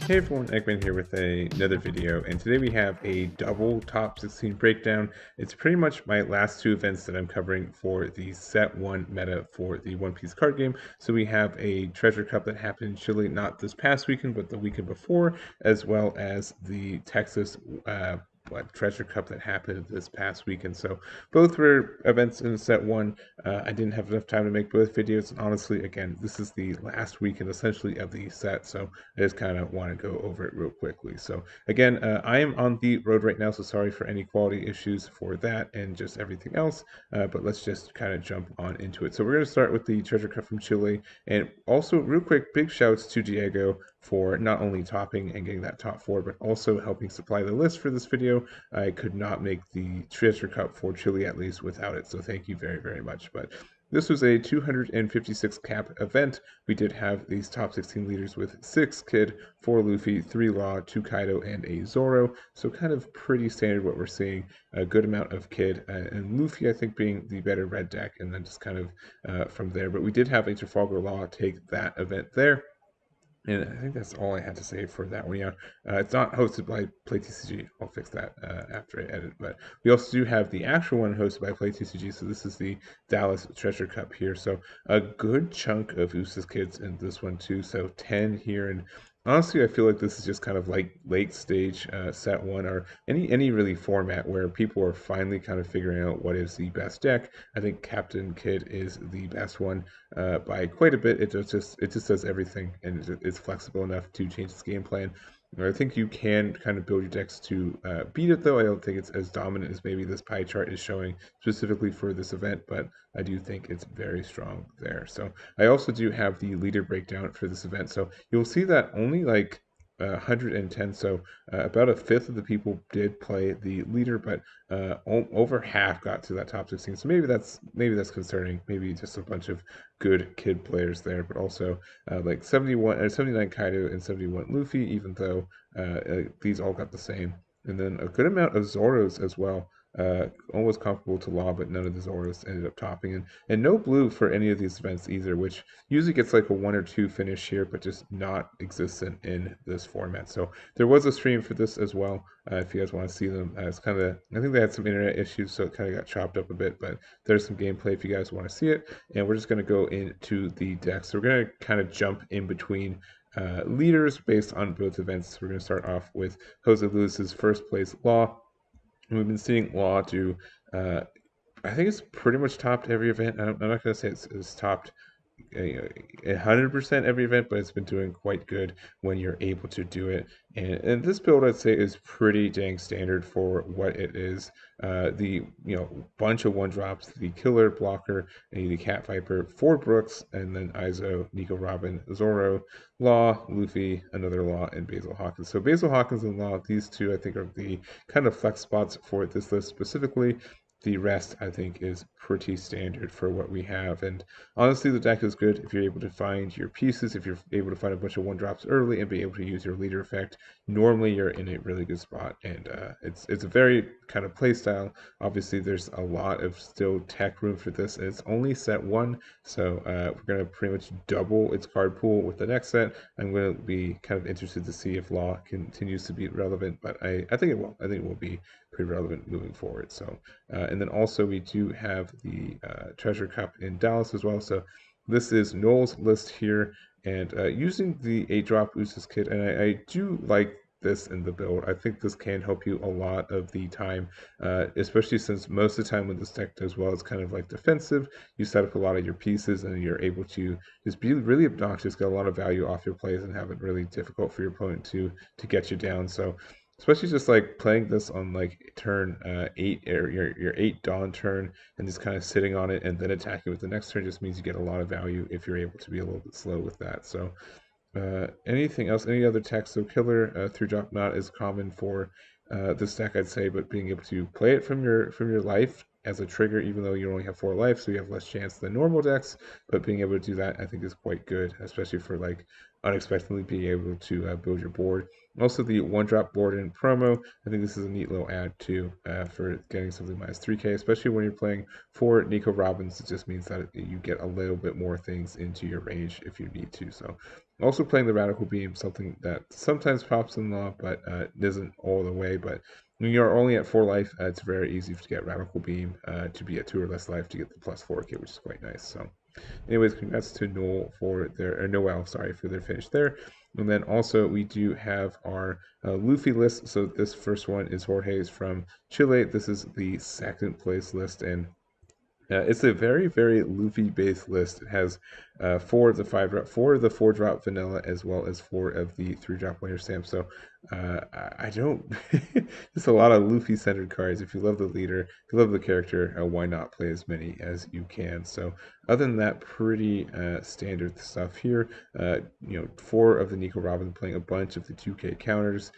Hey everyone, Eggman here with another video, and today we have a double top 16 breakdown. It's pretty much my last two events that I'm covering for the set 1 meta for the One Piece card game. So we have a treasure cup that happened in Chile, not this past weekend, but the weekend before, as well as the Texas treasure cup that happened this past weekend. So both were events in set 1. I didn't have enough time to make both videos, and honestly, again, this is the last weekend essentially of the set, so I just kind of want to go over it real quickly. So again, I am on the road right now, so sorry for any quality issues for that and just everything else, but let's just kind of jump on into it. So we're going to start with the treasure cup from Chile, and also real quick, big shouts to Diego for not only topping and getting that top 4, but also helping supply the list for this video. I could not make the treasure cup for Chile at least without it, so thank you very, very much. But this was a 256 cap event. We did have these top 16 leaders with 6 Kid, 4 Luffy, 3 Law, 2 Kaido, and a Zoro. So kind of pretty standard what we're seeing. A good amount of Kid and Luffy, I think, being the better red deck, and then just kind of from there. But we did have a Trafalgar Law take that event there. And I think that's all I had to say for that one. Yeah, it's not hosted by PlayTCG. I'll fix that after I edit. But we also do have the actual one hosted by PlayTCG. So this is the Dallas Treasure Cup here. So a good chunk of Usa's kids in this one too. So 10 here, and honestly, I feel like this is just kind of like late stage set 1 or any really format where people are finally kind of figuring out what is the best deck. I think Captain Kid is the best one by quite a bit. It just does everything, and it's flexible enough to change its game plan. I think you can kind of build your decks to beat it, though. I don't think it's as dominant as maybe this pie chart is showing specifically for this event, but I do think it's very strong there. So I also do have the leader breakdown for this event. So you'll see that only like 110, so about a fifth of the people did play the leader, but over half got to that top 16. So maybe that's concerning. Maybe just a bunch of good kid players there, but also like 71 or 79 Kaido and 71 Luffy, even though these all got the same. And then a good amount of Zoros as well. Almost comparable to Law, but none of the Zoros ended up topping. And no blue for any of these events either, which usually gets like a 1 or 2 finish here, but just not existent in this format. So there was a stream for this as well. If you guys want to see them, it's kind of, I think they had some internet issues, so it kind of got chopped up a bit, but there's some gameplay if you guys want to see it. And we're just going to go into the deck. So we're going to kind of jump in between leaders based on both events. We're going to start off with Jose Luis's first place Law. And we've been seeing Law do, I think it's pretty much topped every event. I'm not going to say it's topped 100% every event, but it's been doing quite good when you're able to do it. And this build, I'd say, is pretty dang standard for what it is. The bunch of 1-drops, the Killer, Blocker, and the Cat Viper, 4 Brooks, and then Izo, Nico Robin, Zoro, Law, Luffy, another Law, and Basil Hawkins. So Basil Hawkins and Law, these two I think are the kind of flex spots for this list specifically. The rest, I think, is pretty standard for what we have. And honestly, the deck is good if you're able to find your pieces, if you're able to find a bunch of 1-drops early and be able to use your leader effect. Normally, you're in a really good spot, and it's a very kind of play style. Obviously, there's a lot of still tech room for this, and it's only set 1, so we're going to pretty much double its card pool with the next set. I'm going to be kind of interested to see if Law continues to be relevant, but I think it will. I think it will be pretty relevant moving forward. So, and then also we do have the Treasure Cup in Dallas as well. So this is Noel's list here, and using the 8-drop Usus kit, and I do like this in the build. I think this can help you a lot of the time, especially since most of the time when this deck does well, it's kind of like defensive. You set up a lot of your pieces and you're able to just be really obnoxious, get a lot of value off your plays, and have it really difficult for your opponent to get you down. So especially just like playing this on like turn 8 or your 8 dawn turn and just kind of sitting on it and then attacking with the next turn just means you get a lot of value if you're able to be a little bit slow with that. So anything else, any other text? So Killer 3-drop not as common for this deck, I'd say, but being able to play it from your life as a trigger, even though you only have 4 life, so you have less chance than normal decks, but being able to do that I think is quite good, especially for like unexpectedly being able to build your board. Also, the one drop board in promo. I think this is a neat little add too for getting something minus 3k, especially when you're playing for Nico Robbins. It just means that you get a little bit more things into your range if you need to. So, also playing the Radical Beam, something that sometimes pops in law, but isn't all the way. But when you're only at 4 life, it's very easy to get Radical Beam to be at 2 or less life to get the plus 4k, which is quite nice. So. Anyways, congrats to Noel for their Noel, sorry, for their finish there. And then also we do have our Luffy list. So this first one is Jorge's from Chile. This is the second place list, and it's a very, very Luffy-based list. It has 4 of the 5-drop, 4 of the 4-drop vanilla, as well as 4 of the 3-drop winner stamp. So I don't. Just a lot of Luffy-centered cards. If you love the leader, if you love the character, why not play as many as you can? So other than that, pretty standard stuff here. 4 of the Nico Robin playing a bunch of the 2K counters.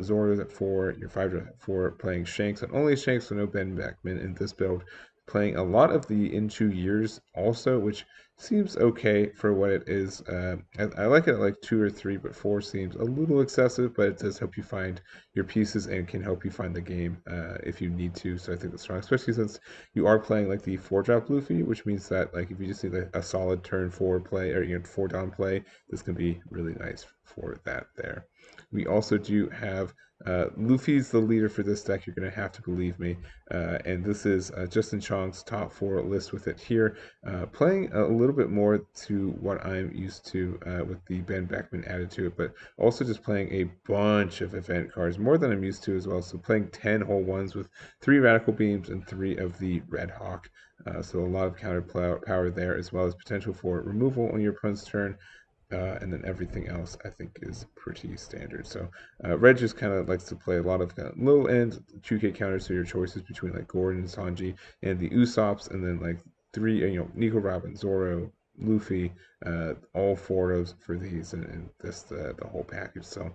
Zoro's at 4. Your 5-drop at 4 playing Shanks, and only Shanks, so no Ben Beckman in this build, playing a lot of the in 2 years also, which seems okay for what it is. I like it at like 2 or 3, but 4 seems a little excessive, but it does help you find your pieces and can help you find the game if you need to. So I think that's strong, especially since you are playing like the 4-drop Luffy, which means that like if you just need a solid turn 4 play or 4 down play, this can be really nice for that there. We also do have Luffy's the leader for this deck. You're going to have to believe me. And this is Justin Chong's top 4 list with it here. Playing a little bit more to what I'm used to with the Ben Beckman added to it, but also just playing a bunch of event cards, more than I'm used to as well. So playing 10 whole ones with 3 Radical Beams and 3 of the Red Hawk. So a lot of counter power there, as well as potential for removal on your opponent's turn. And then everything else I think is pretty standard. So Red just kind of likes to play a lot of low end 2K counters. So your choices between like Gordon, Sanji, and the Usops, and then like 3, Nico Robin, Zoro, Luffy, all 4 of those for these, and this the whole package. So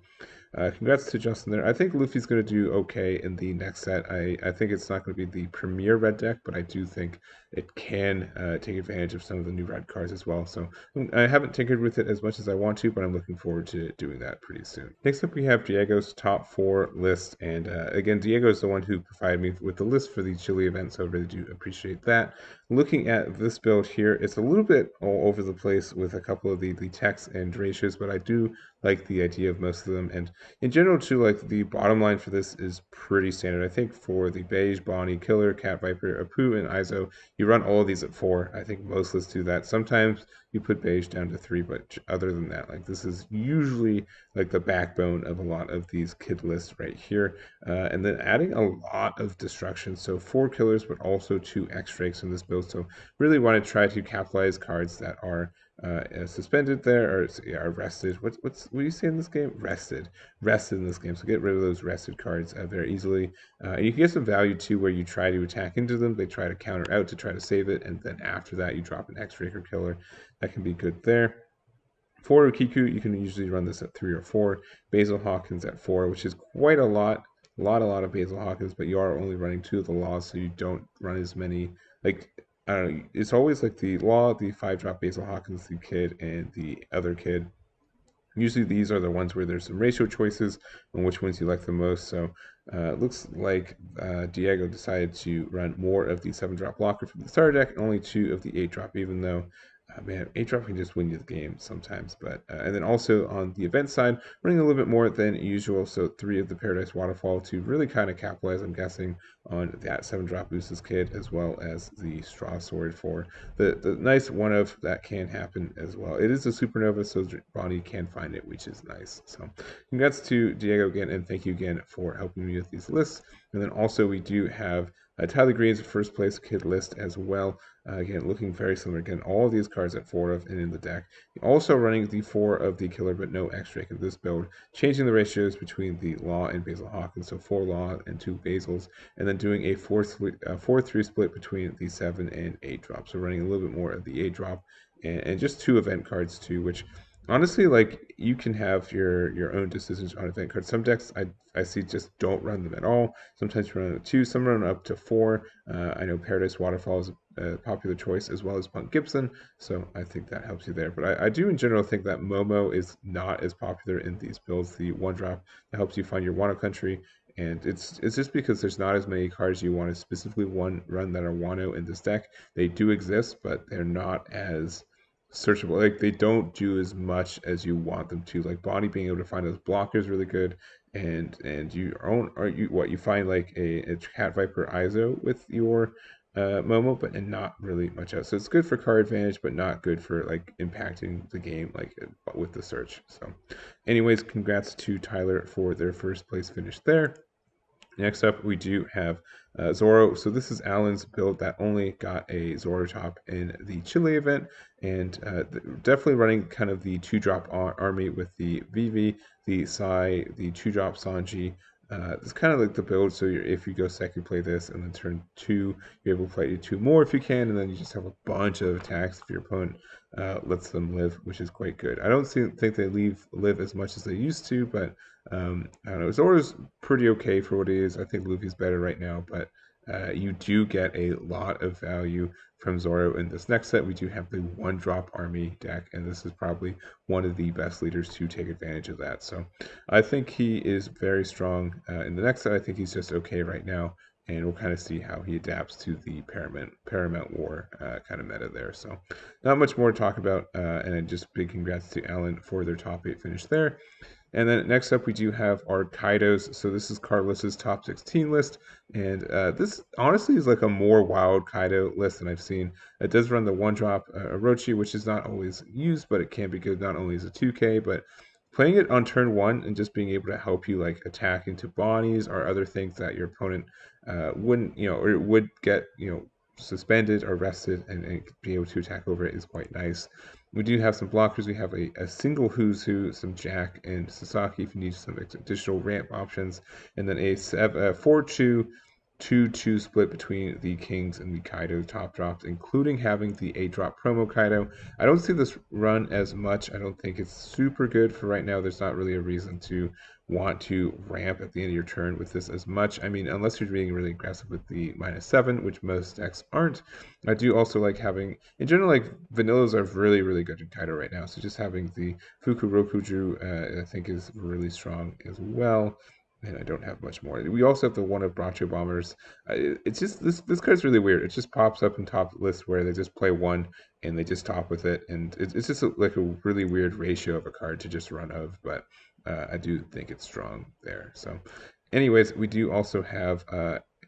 congrats to Justin there. I think Luffy's going to do okay in the next set. I think it's not going to be the premier red deck, but I do think it can take advantage of some of the new red cards as well. So I haven't tinkered with it as much as I want to, but I'm looking forward to doing that pretty soon. Next up, we have Diego's top 4 list. And again, Diego is the one who provided me with the list for the Chile event, so I really do appreciate that. Looking at this build here, it's a little bit all over the place with a couple of the text and ratios, but I do like the idea of most of them. And in general, too, like the bottom line for this is pretty standard. I think for the Beige, Bonnie, Killer, Cat Viper, Apu, and Izo, you run all of these at 4. I think most lists do that. Sometimes you put Beige down to 3, but other than that, like this is usually like the backbone of a lot of these kid lists right here. And then adding a lot of destruction. So 4 killers, but also 2 X-Drakes in this build. So really want to try to capitalize cards that are suspended there, or arrested. What do you say in this game? Rested in this game. So get rid of those rested cards very easily. And you can get some value too, where you try to attack into them, they try to counter out to try to save it, and then after that you drop an X-Drake or killer. That can be good there. For Kiku, you can usually run this at 3 or 4. Basil Hawkins at 4, which is quite a lot of Basil Hawkins, but you are only running 2 of the laws, so you don't run as many. Like, I don't know, it's always like the law, the 5-drop Basil Hawkins, the kid, and the other kid. Usually these are the ones where there's some ratio choices on which ones you like the most. So it looks like Diego decided to run more of the 7-drop blocker from the starter deck and only 2 of the 8-drop, even though man, 8-drop can just win you the game sometimes. But and then also on the event side, running a little bit more than usual. So 3 of the Paradise Waterfall to really kind of capitalize, I'm guessing, on that 7-drop Boost's Kid, as well as the Straw Sword for the nice one of that can happen as well. It is a supernova, so Bonnie can find it, which is nice. So congrats to Diego again, and thank you again for helping me with these lists. And then also we do have Tyler Green's first place kid list as well. Again, looking very similar. Again, all of these cards at 4 of and in the deck. Also running the 4 of the killer, but no X-Drake in this build. Changing the ratios between the Law and Basil Hawkins, so 4 Law and 2 Basils, and then doing a 4-3 split between the 7 and 8 drop. So running a little bit more of the 8 drop, and just 2 event cards too, which Honestly, like you can have your own decisions on event cards. Some decks I see just don't run them at all. Sometimes run up to 2, some run up to 4. I know Paradise Waterfall is a popular choice as well as Punk Gibson, so I think that helps you there. But I do in general think that Momo is not as popular in these builds. The one drop that helps you find your Wano country, and it's just because there's not as many cards you want to specifically one run that are Wano in this deck. They do exist, but they're not as searchable. Like they don't do as much as you want them to. Like Bonnie being able to find those blockers really good, and you own or you what you find like a Cat Viper ISO with your Momo, but and not really much else. So it's good for card advantage, but not good for like impacting the game like with the search. So, anyways, congrats to Tyler for their first place finish there. Next up, we do have Zoro. So this is Alan's build that only got a Zoro top in the Chile event, and definitely running kind of the 2-drop army with the Vivi, the Sai, the 2-drop Sanji. It's kind of like the build. So if you go second, play this, and then turn 2, you're able to play 2 more if you can, and then you just have a bunch of attacks if your opponent lets them live, which is quite good. I don't think they live as much as they used to, but I don't know. Zoro's pretty okay for what he is. I think Luffy's better right now, but you do get a lot of value from Zoro in this next set. We do have the 1-drop army deck, and this is probably one of the best leaders to take advantage of that. So I think he is very strong in the next set. I think he's just okay right now, and we'll kind of see how he adapts to the Paramount War kind of meta there. So not much more to talk about, and just big congrats to Alan for their top 8 finish there. And then next up, we do have our Kaidos. So this is Carlos's top 16 list. And this honestly is like a more wild Kaido list than I've seen. It does run the 1-drop Orochi, which is not always used, but it can be good not only as a 2K, but playing it on turn 1 and just being able to help you like attack into Bonnies or other things that your opponent wouldn't, or would get, suspended or arrested and be able to attack over it is quite nice. We do have some blockers. We have a single Who's Who, some Jack and Sasaki if you need some additional ramp options, and then a 4-2 2-2 split between the Kings and the Kaido top drops, including having the 8-drop promo Kaido. I don't see this run as much. I don't think it's super good for right now. There's not really a reason to want to ramp at the end of your turn with this as much. I mean, unless you're being really aggressive with the -7, which most decks aren't. I do also like having, in general, like vanillas are really, really good in Kaido right now. So just having the Fuku Rokuju, I think is really strong as well. And I don't have much more. We also have the one of Bracho Bombers. It's just this card's really weird. It just pops up in top list where they just play 1 and they just top with it, and it's just like a really weird ratio of a card to just run of. But I do think it's strong there. So, anyways, we do also have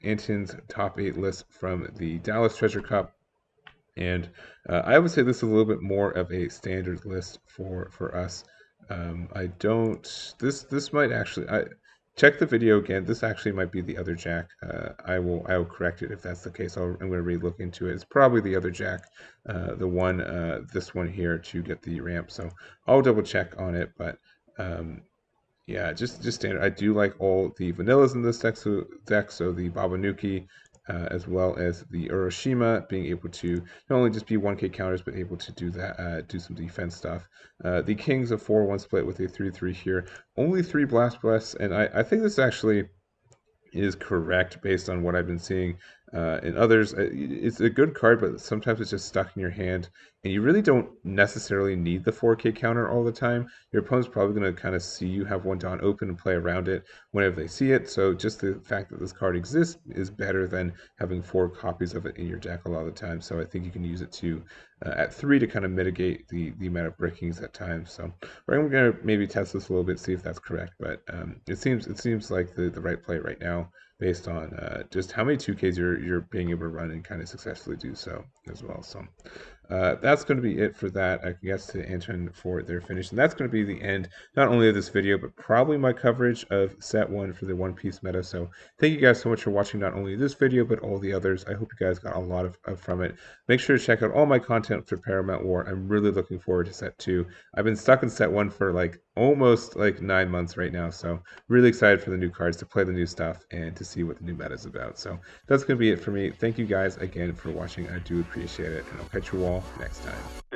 Antyn's top 8 list from the Dallas Treasure Cup. And I would say this is a little bit more of a standard list for us. I don't. This might actually. Check the video again. This actually might be the other Jack. I will correct it if that's the case. I'm going to re-look into it. It's probably the other Jack, the one this one here to get the ramp. So I'll double check on it. But yeah, just standard. I do like all the vanillas in this deck. So the Babanuki, as well as the Uroshima, being able to not only just be 1K counters, but able to do that, do some defense stuff. The Kings of 4-1 split with a 3-3 here. Only 3 Blast Blasts, and I think this actually is correct based on what I've been seeing in others. It's a good card, but sometimes it's just stuck in your hand, and you really don't necessarily need the 4K counter all the time. Your opponent's probably going to kind of see you have one Dawn open and play around it whenever they see it. So just the fact that this card exists is better than having 4 copies of it in your deck a lot of the time. So I think you can use it to at 3 to kind of mitigate the amount of brickings at times. So I'm going to maybe test this a little bit, see if that's correct. But it seems like the right play right now, based on just how many 2Ks you're being able to run and kind of successfully do so as well. So that's going to be it for that. I guess to Antyn for their finish, and that's going to be the end not only of this video, but probably my coverage of set 1 for the One Piece meta. So thank you guys so much for watching not only this video but all the others. I hope you guys got a lot of from it. Make sure to check out all my content for Paramount War. I'm really looking forward to set 2. I've been stuck in set 1 for like almost like 9 months right now, so really excited for the new cards, to play the new stuff, and to see what the new meta is about. So that's going to be it for me. Thank you guys again for watching. I do appreciate it, and I'll catch you all next time.